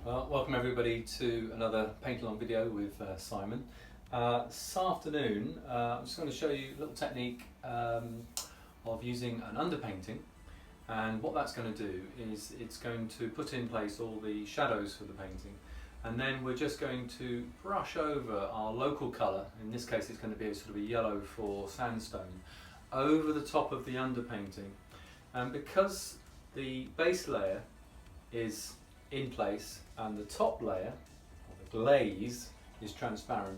Well, welcome everybody to another paint along video with Simon. This afternoon I'm just going to show you a little technique of using an underpainting, and what that's going to do is it's going to put in place all the shadows for the painting, and then we're just going to brush over our local colour. In this case it's going to be a sort of a yellow for sandstone over the top of the underpainting, and because the base layer is in place and the top layer, or the glaze, is transparent,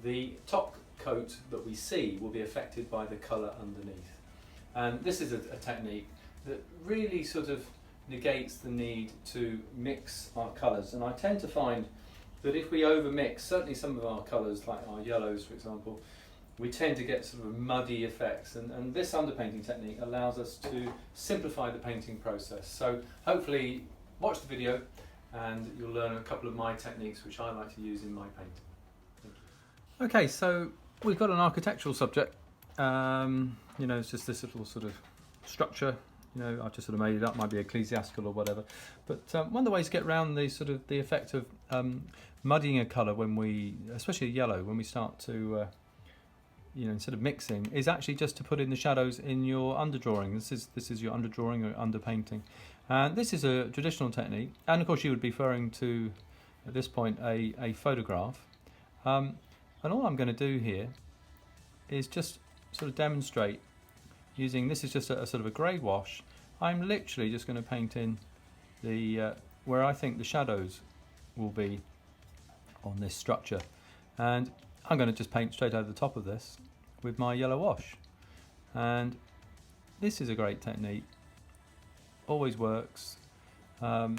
the top coat that we see will be affected by the colour underneath. And this is a technique that really sort of negates the need to mix our colours, and I tend to find that if we overmix, certainly some of our colours like our yellows for example, we tend to get sort of muddy effects, and this underpainting technique allows us to simplify the painting process. So hopefully watch the video and you'll learn a couple of my techniques which I like to use in my painting. Thank you. Okay, so we've got an architectural subject. It's just this little sort of structure. I've just sort of made it up, might be ecclesiastical or whatever. But one of the ways to get around the sort of the effect of muddying a colour when we, especially a yellow, when we start to instead of mixing, is actually just to put in the shadows in your underdrawing. This is your underdrawing or underpainting, and this is a traditional technique. And of course, you would be referring to, at this point, a photograph. And all I'm going to do here is just sort of demonstrate using. This is just a sort of a grey wash. I'm literally just going to paint in the where I think the shadows will be on this structure, and I'm going to just paint straight over the top of this with my yellow wash. And this is a great technique, always works. I'll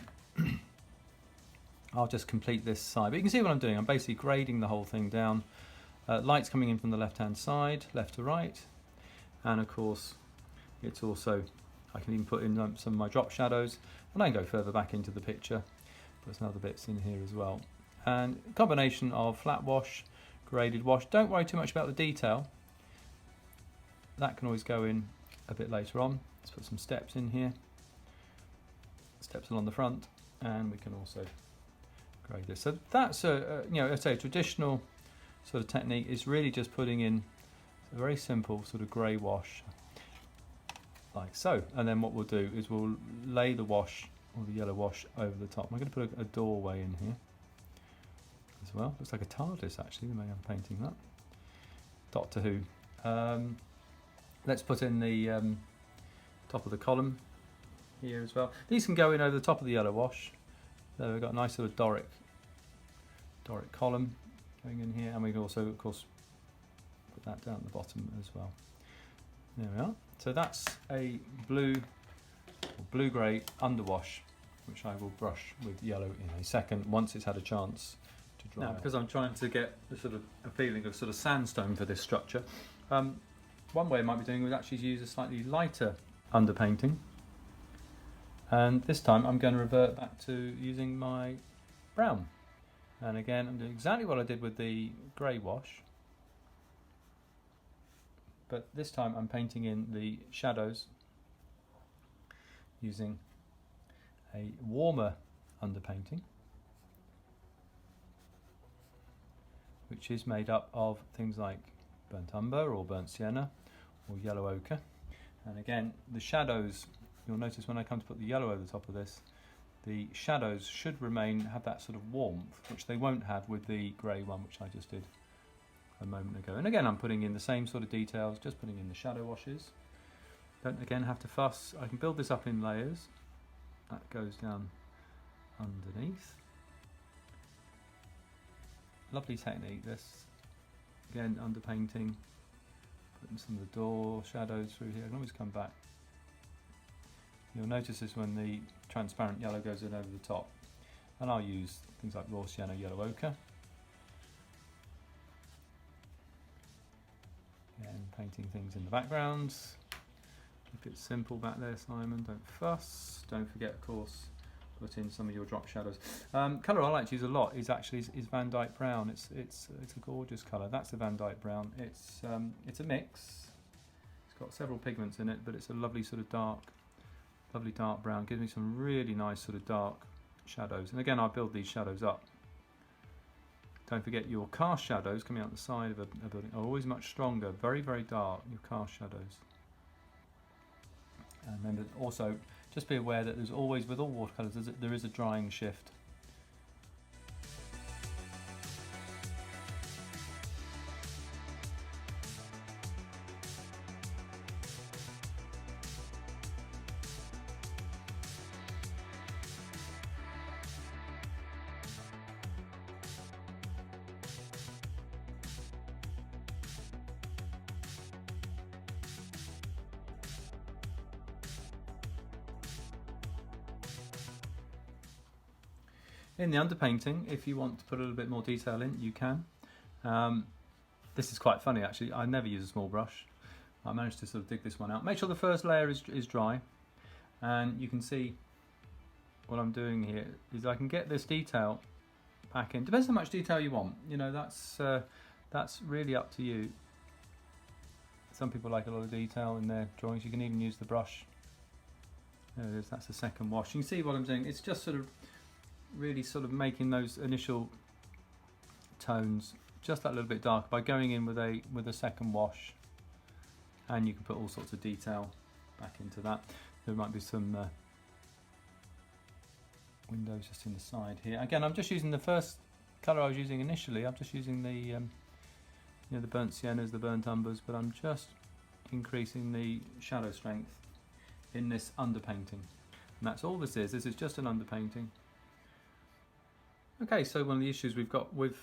just complete this side, but you can see what I'm doing. I'm basically grading the whole thing down. Light's coming in from the left hand side, left to right, and of course it's also, I can even put in some of my drop shadows, and I can go further back into the picture, put some other bits in here as well. And a combination of flat wash, graded wash. Don't worry too much about the detail, that can always go in a bit later on. Let's put some steps in here, steps along the front, and we can also grade this. So that's I'd say a traditional sort of technique is really just putting in a very simple sort of grey wash like so, and then what we'll do is we'll lay the wash, or the yellow wash, over the top. I'm going to put a doorway in here as well. Looks like a TARDIS actually, the way I'm painting that. Doctor Who. Let's put in the top of the column here as well. These can go in over the top of the yellow wash. So we've got a nice sort of Doric column going in here, and we can also of course put that down at the bottom as well. There we are. So that's a blue-grey underwash, which I will brush with yellow in a second once it's had a chance to dry. Now, because I'm trying to get the sort of a feeling of sort of sandstone for this structure, one way I might be doing would actually use a slightly lighter underpainting, and this time I'm going to revert back to using my brown. And again, I'm doing exactly what I did with the grey wash, but this time I'm painting in the shadows using a warmer underpainting, which is made up of things like burnt umber or burnt sienna or yellow ochre. And again, the shadows, you'll notice when I come to put the yellow over the top of this, the shadows should have that sort of warmth, which they won't have with the grey one, which I just did a moment ago. And again, I'm putting in the same sort of details, just putting in the shadow washes. Don't again have to fuss. I can build this up in layers. That goes down underneath. Lovely technique this. Again, underpainting, putting some of the door shadows through here. I can always come back. You'll notice this when the transparent yellow goes in over the top. And I'll use things like raw sienna, yellow ochre. Again, painting things in the backgrounds. Keep it simple back there, Simon. Don't fuss. Don't forget, of course, put in some of your drop shadows. Colour I like to use a lot is actually Van Dyke Brown. It's a gorgeous colour. That's the Van Dyke Brown. It's a mix. It's got several pigments in it, but it's a lovely sort of dark brown. Gives me some really nice sort of dark shadows. And again, I'll build these shadows up. Don't forget your cast shadows coming out the side of a building are always much stronger, very, very dark, your cast shadows. And remember also, just be aware that there's always, with all watercolours, there is a drying shift. In the underpainting, if you want to put a little bit more detail in, you can. This is quite funny actually, I never use a small brush. I managed to sort of dig this one out. Make sure the first layer is dry, and you can see what I'm doing here is I can get this detail back in. Depends how much detail you want, you know, that's really up to you. Some people like a lot of detail in their drawings. You can even use the brush. There it is, that's the second wash. You can see what I'm doing, it's just sort of really sort of making those initial tones just that little bit darker by going in with a second wash, and you can put all sorts of detail back into that. There might be some windows just in the side here. Again, I'm just using the first colour I was using initially. I'm just using the you know, the burnt siennas, the burnt umbers, but I'm just increasing the shadow strength in this underpainting, and that's all this is. This is just an underpainting. Okay, so one of the issues we've got with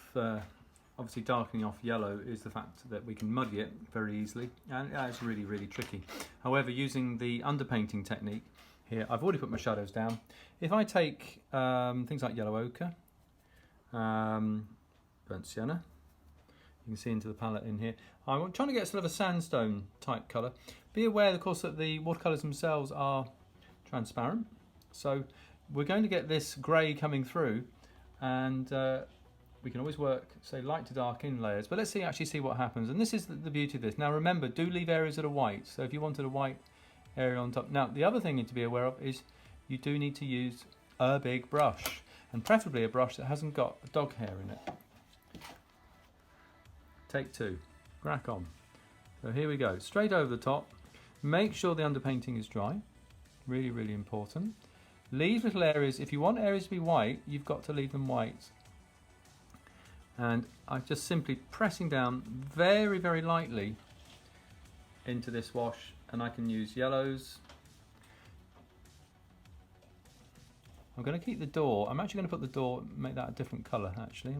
obviously darkening off yellow is the fact that we can muddy it very easily, and it's really, really tricky. However, using the underpainting technique here, I've already put my shadows down. If I take things like yellow ochre, burnt sienna, you can see into the palette in here. I'm trying to get sort of a sandstone type colour. Be aware, of course, that the watercolours themselves are transparent, so we're going to get this grey coming through. And we can always work, say, light to dark in layers, but let's actually see what happens. And this is the beauty of this. Now remember, do leave areas that are white, so if you wanted a white area on top. Now the other thing you need to be aware of is you do need to use a big brush, and preferably a brush that hasn't got dog hair in it. Take two, crack on. So here we go, straight over the top. Make sure the underpainting is dry, really, really important. Leave little areas. If you want areas to be white, you've got to leave them white. And I'm just simply pressing down very, very lightly into this wash, and I can use yellows. I'm going to keep the door. I'm actually going to put the door, make that a different colour actually.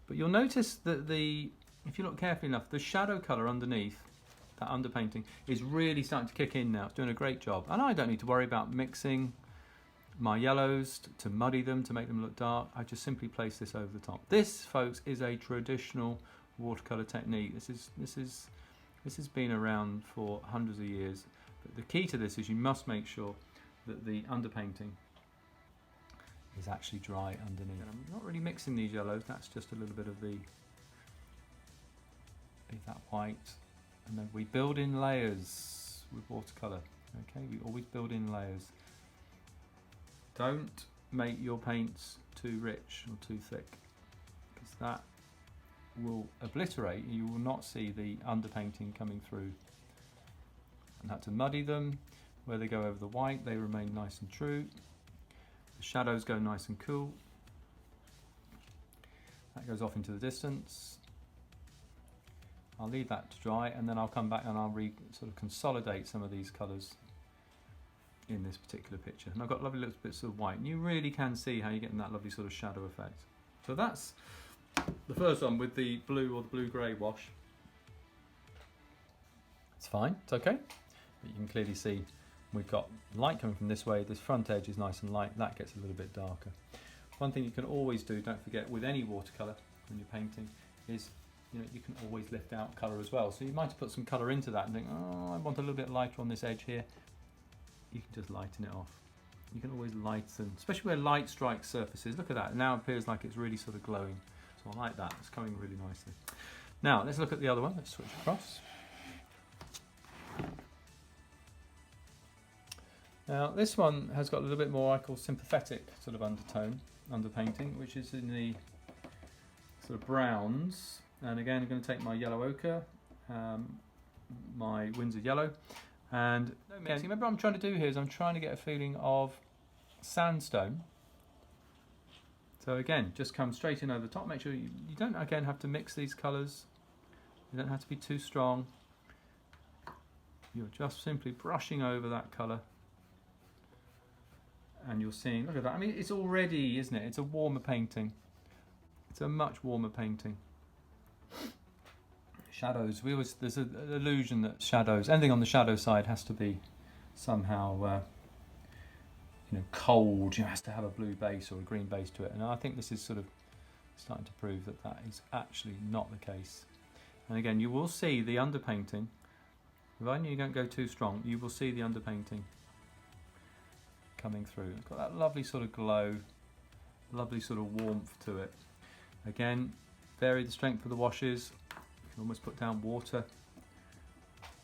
But you'll notice that if you look carefully enough, the shadow colour underneath that underpainting is really starting to kick in now. It's doing a great job, and I don't need to worry about mixing my yellows to muddy them, to make them look dark. I just simply place this over the top. This, folks, is a traditional watercolor technique. This has been around for hundreds of years, but the key to this is you must make sure that the underpainting is actually dry underneath. And I'm not really mixing these yellows, that's just a little bit of leave that white. And then we build in layers with watercolour, okay? We always build in layers. Don't make your paints too rich or too thick, because that will obliterate. You will not see the underpainting coming through. And that to muddy them, where they go over the white, they remain nice and true. The shadows go nice and cool. That goes off into the distance. I'll leave that to dry, and then I'll come back and I'll sort of consolidate some of these colours in this particular picture. And I've got lovely little bits of white, and you really can see how you're getting that lovely sort of shadow effect. So that's the first one with the blue or the blue-grey wash. It's fine, it's okay. But you can clearly see we've got light coming from this way. This front edge is nice and light. That gets a little bit darker. One thing you can always do, don't forget, with any watercolour when you're painting, is you can always lift out colour as well. So you might have put some colour into that and think, oh, I want a little bit lighter on this edge here. You can just lighten it off. You can always lighten, especially where light strikes surfaces. Look at that, it now appears like it's really sort of glowing. So I like that, it's coming really nicely. Now let's look at the other one. Let's switch across. Now this one has got a little bit more, I call sympathetic sort of undertone, underpainting, which is in the sort of browns. And again, I'm going to take my yellow ochre, my Windsor yellow, and remember what I'm trying to do here is I'm trying to get a feeling of sandstone. So again, just come straight in over the top. Make sure you don't again have to mix these colours. You don't have to be too strong. You're just simply brushing over that colour. And you're seeing, look at that. I mean, it's already, isn't it? It's a warmer painting. It's a much warmer painting. Shadows. There's an illusion that shadows, anything on the shadow side has to be somehow, cold. It has to have a blue base or a green base to it. And I think this is sort of starting to prove that that is actually not the case. And again, you will see the underpainting. Provided you don't go too strong, you will see the underpainting coming through. It's got that lovely sort of glow, lovely sort of warmth to it. Again, vary the strength of the washes. You can almost put down water.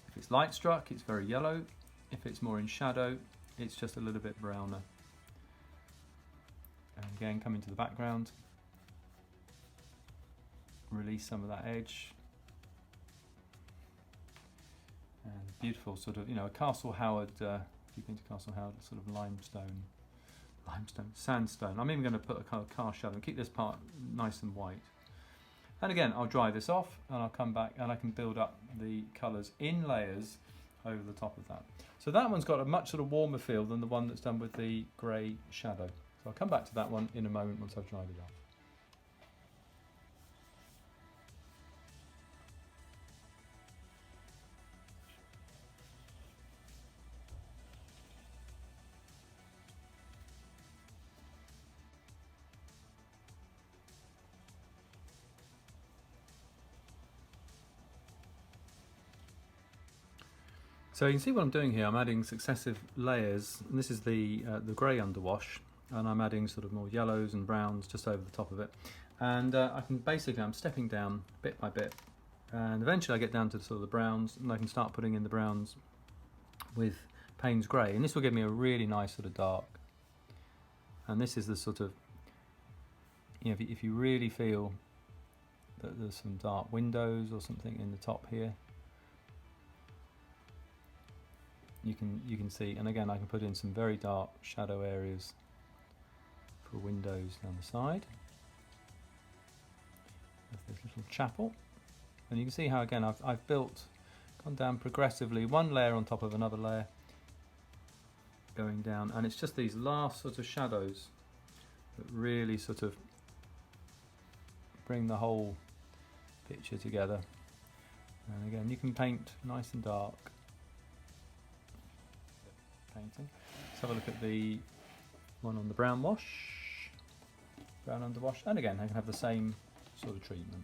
If it's light struck, it's very yellow. If it's more in shadow, it's just a little bit browner. And again, come into the background. Release some of that edge. And beautiful sort of, a Castle Howard, if you've been to Castle Howard, sort of sandstone. I'm even going to put a kind of car shadow and keep this part nice and white. And again, I'll dry this off and I'll come back and I can build up the colours in layers over the top of that. So that one's got a much sort of warmer feel than the one that's done with the grey shadow. So I'll come back to that one in a moment once I've dried it off. So you can see what I'm doing here. I'm adding successive layers, and this is the grey underwash, and I'm adding sort of more yellows and browns just over the top of it. And I'm stepping down bit by bit, and eventually I get down to sort of the browns, and I can start putting in the browns with Payne's grey, and this will give me a really nice sort of dark. And this is the sort of, if you really feel that there's some dark windows or something in the top here, you can see, and again I can put in some very dark shadow areas for windows down the side of this little chapel. And you can see how again I've gone down progressively, one layer on top of another layer going down, and it's just these last sort of shadows that really sort of bring the whole picture together. And again, you can paint nice and dark. Painting. Let's have a look at the one on the brown wash, brown underwash, and again I can have the same sort of treatment.